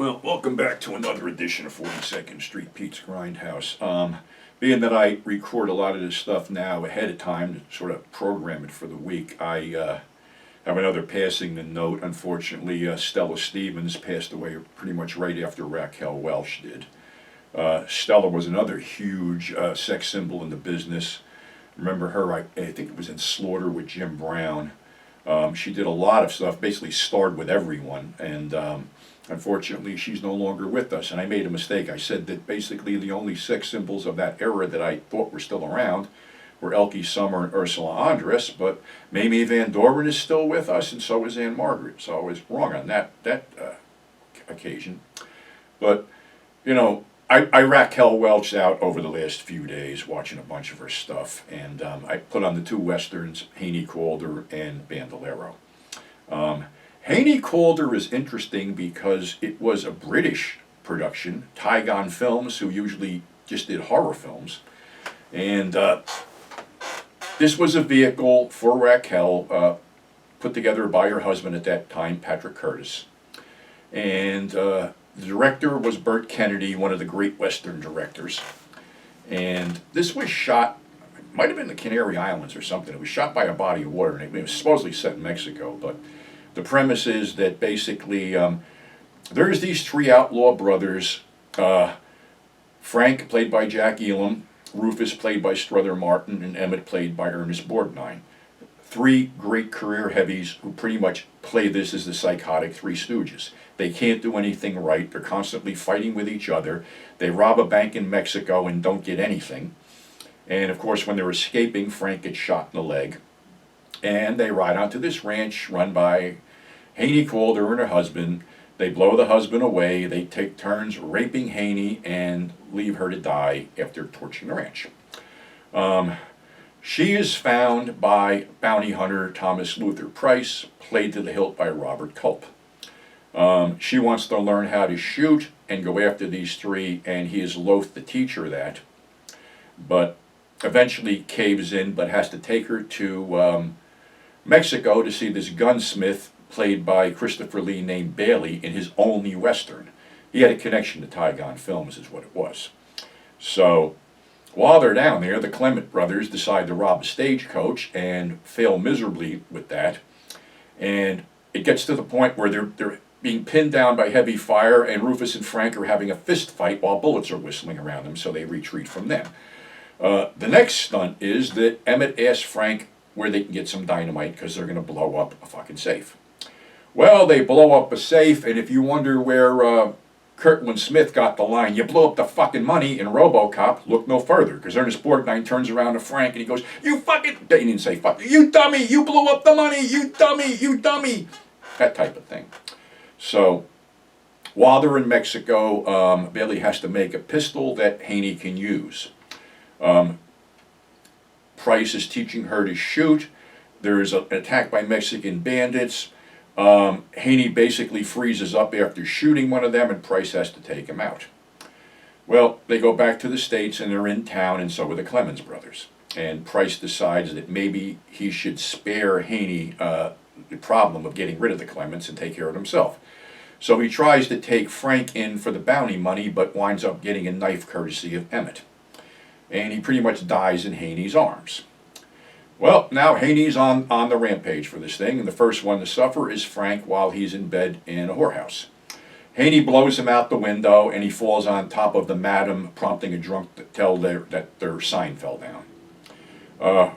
Well, welcome back to another edition of 42nd Street Pete's Grindhouse. Being that I record a lot of this stuff now ahead of time to sort of program it for the week, I have another passing to note. Unfortunately, Stella Stevens passed away pretty much right after Raquel Welch did. Stella was another huge sex symbol in the business. Remember her, I think it was in Slaughter with Jim Brown. She did a lot of stuff, basically starred with everyone, and unfortunately she's no longer with us. And I made a mistake. I said that basically the only sex symbols of that era that I thought were still around were Elke Summer and Ursula Andress, but Mamie Van Doren is still with us, and so is Anne Margaret. So I was wrong on that occasion. But, you know, I Raquel Welch out over the last few days watching a bunch of her stuff, and I put on the two westerns, Hannie Caulder and Bandelero. Hannie Caulder is interesting because it was a British production, Tygon Films, who usually just did horror films, and this was a vehicle for Raquel, put together by her husband at that time, Patrick Curtis, and the director was Burt Kennedy, one of the great Western directors. And this was shot, it might have been the Canary Islands or something. It was shot by a body of water, and it was supposedly set in Mexico. But the premise is that basically there's these three outlaw brothers, Frank, played by Jack Elam, Rufus, played by Strother Martin, and Emmett, played by Ernest Borgnine. Three great career heavies who pretty much play this as the psychotic Three Stooges. They can't do anything right. They're constantly fighting with each other. They rob a bank in Mexico and don't get anything. And of course, when they're escaping, Frank gets shot in the leg. And they ride onto this ranch run by Hannie Caulder and her husband. They blow the husband away. They take turns raping Hannie and leave her to die after torching the ranch. She is found by bounty hunter Thomas Luther Price, played to the hilt by Robert Culp. She wants to learn how to shoot and go after these three, and he is loath to teach her that, but eventually caves in, but has to take her to Mexico to see this gunsmith played by Christopher Lee named Bailey in his only Western. He had a connection to Tygon Films is what it was. So while they're down there, the Clement brothers decide to rob a stagecoach and fail miserably with that. And it gets to the point where they're being pinned down by heavy fire, and Rufus and Frank are having a fist fight while bullets are whistling around them, so they retreat from them. The next stunt is that Emmett asks Frank where they can get some dynamite because they're going to blow up a fucking safe. Well, they blow up a safe, and if you wonder where Kurtland Smith got the line, "You blow up the fucking money" in RoboCop, look no further, because Ernest Borgnine turns around to Frank and he goes, "You fucking," he didn't say fuck, "you dummy, you blew up the money, you dummy, you dummy," that type of thing. So while they're in Mexico, Bailey has to make a pistol that Hannie can use. Price is teaching her to shoot. There's an attack by Mexican bandits. Hannie basically freezes up after shooting one of them, and Price has to take him out. Well, they go back to the States, and they're in town, and so are the Clemens brothers. And Price decides that maybe he should spare Hannie the problem of getting rid of the Clements and take care of himself. So he tries to take Frank in for the bounty money, but winds up getting a knife courtesy of Emmett. And he pretty much dies in Hannie's arms. Well, now Hannie's on the rampage for this thing, and the first one to suffer is Frank while he's in bed in a whorehouse. Hannie blows him out the window, and he falls on top of the madam, prompting a drunk to tell that their sign fell down.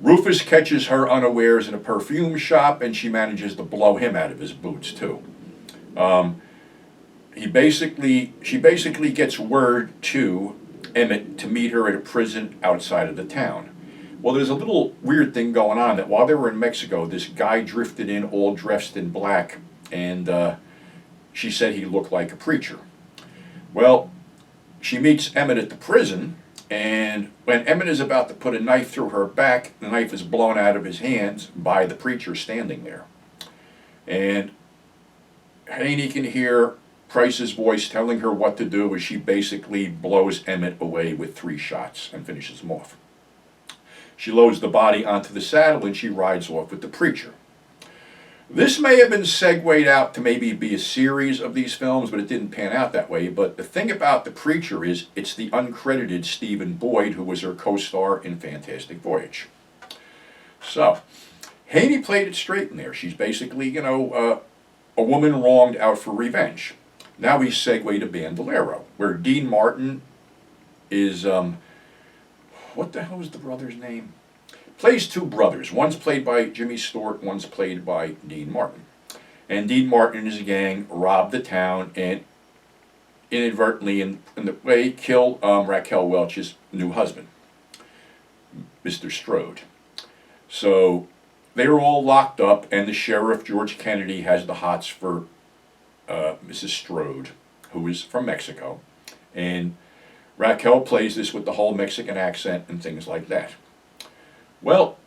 Rufus catches her unawares in a perfume shop, and she manages to blow him out of his boots too. She basically gets word to Emmett to meet her at a prison outside of the town. Well, there's a little weird thing going on that while they were in Mexico, this guy drifted in all dressed in black, and she said he looked like a preacher. Well, she meets Emmett at the prison, and when Emmett is about to put a knife through her back, the knife is blown out of his hands by the preacher standing there. And Hannie can hear Price's voice telling her what to do as she basically blows Emmett away with 3 shots and finishes him off. She loads the body onto the saddle and she rides off with the preacher. This may have been segued out to maybe be a series of these films, but it didn't pan out that way. But the thing about The Preacher is it's the uncredited Stephen Boyd who was her co-star in Fantastic Voyage. So, Haney played it straight in there. She's basically, a woman wronged out for revenge. Now we segue to Bandolero, where Dean Martin is, what the hell is the brother's name? Plays two brothers. One's played by Jimmy Stewart, one's played by Dean Martin. And Dean Martin and his gang robbed the town and inadvertently, in the way, killed Raquel Welch's new husband, Mr. Strode. So they were all locked up, and the sheriff, George Kennedy, has the hots for Mrs. Strode, who is from Mexico. And Raquel plays this with the whole Mexican accent and things like that. Well,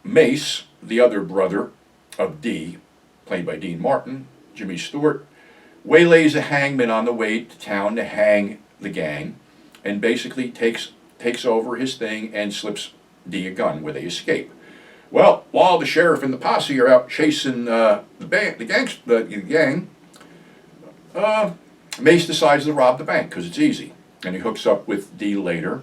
Mace, the other brother of Dee, played by Dean Martin, Jimmy Stewart, waylays a hangman on the way to town to hang the gang, and basically takes over his thing and slips Dee a gun where they escape. Well, while the sheriff and the posse are out chasing the gang, Mace decides to rob the bank because it's easy, and he hooks up with Dee later,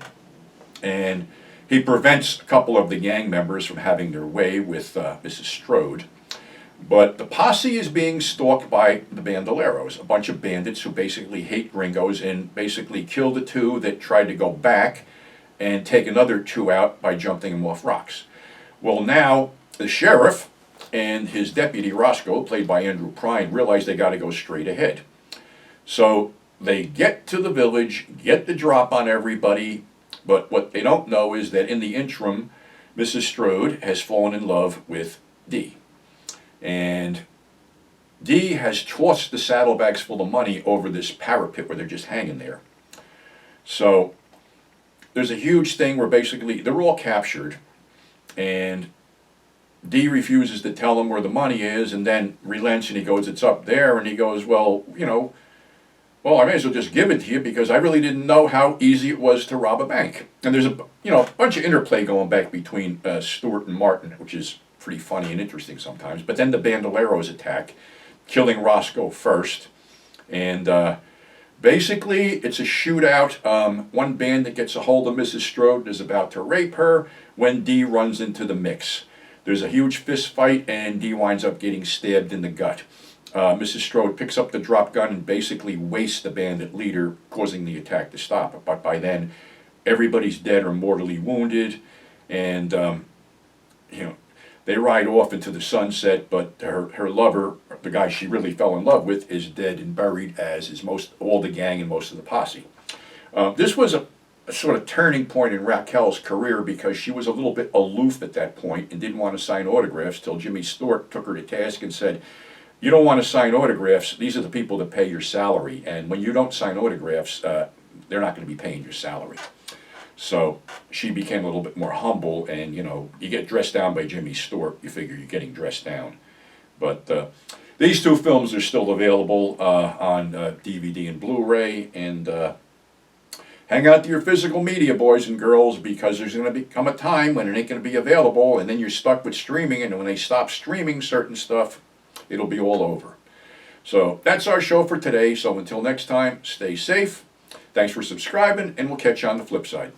and he prevents a couple of the gang members from having their way with Mrs. Strode. But the posse is being stalked by the Bandoleros, a bunch of bandits who basically hate gringos and basically kill the two that tried to go back and take another two out by jumping them off rocks. Well, now the sheriff and his deputy Roscoe, played by Andrew Prine, realize they got to go straight ahead. So they get to the village, get the drop on everybody, but what they don't know is that in the interim, Mrs. Strode has fallen in love with Dee. And Dee has tossed the saddlebags full of money over this parapet where they're just hanging there. So there's a huge thing where basically they're all captured, and Dee refuses to tell him where the money is, and then relents and he goes, it's up there, and he goes, well, I may as well just give it to you because I really didn't know how easy it was to rob a bank. And there's a bunch of interplay going back between Stewart and Martin, which is pretty funny and interesting sometimes. But then the Bandoleros attack, killing Roscoe first, and basically it's a shootout. One bandit gets a hold of Mrs. Strode and is about to rape her when Dee runs into the mix. There's a huge fist fight, and Dee winds up getting stabbed in the gut. Mrs. Strode picks up the drop gun and basically wastes the bandit leader, causing the attack to stop. But by then, everybody's dead or mortally wounded, and they ride off into the sunset. But her lover, the guy she really fell in love with, is dead and buried, as is all the gang and most of the posse. This was a sort of turning point in Raquel's career because she was a little bit aloof at that point and didn't want to sign autographs till Jimmy Stewart took her to task and said, you don't want to sign autographs, these are the people that pay your salary, and when you don't sign autographs, they're not going to be paying your salary. So she became a little bit more humble, and you get dressed down by Jimmy Stewart, you figure you're getting dressed down. But these two films are still available on DVD and Blu-ray, and hang out to your physical media, boys and girls, because there's going to come a time when it ain't going to be available, and then you're stuck with streaming, and when they stop streaming certain stuff, it'll be all over. So that's our show for today. So until next time, stay safe. Thanks for subscribing, and we'll catch you on the flip side.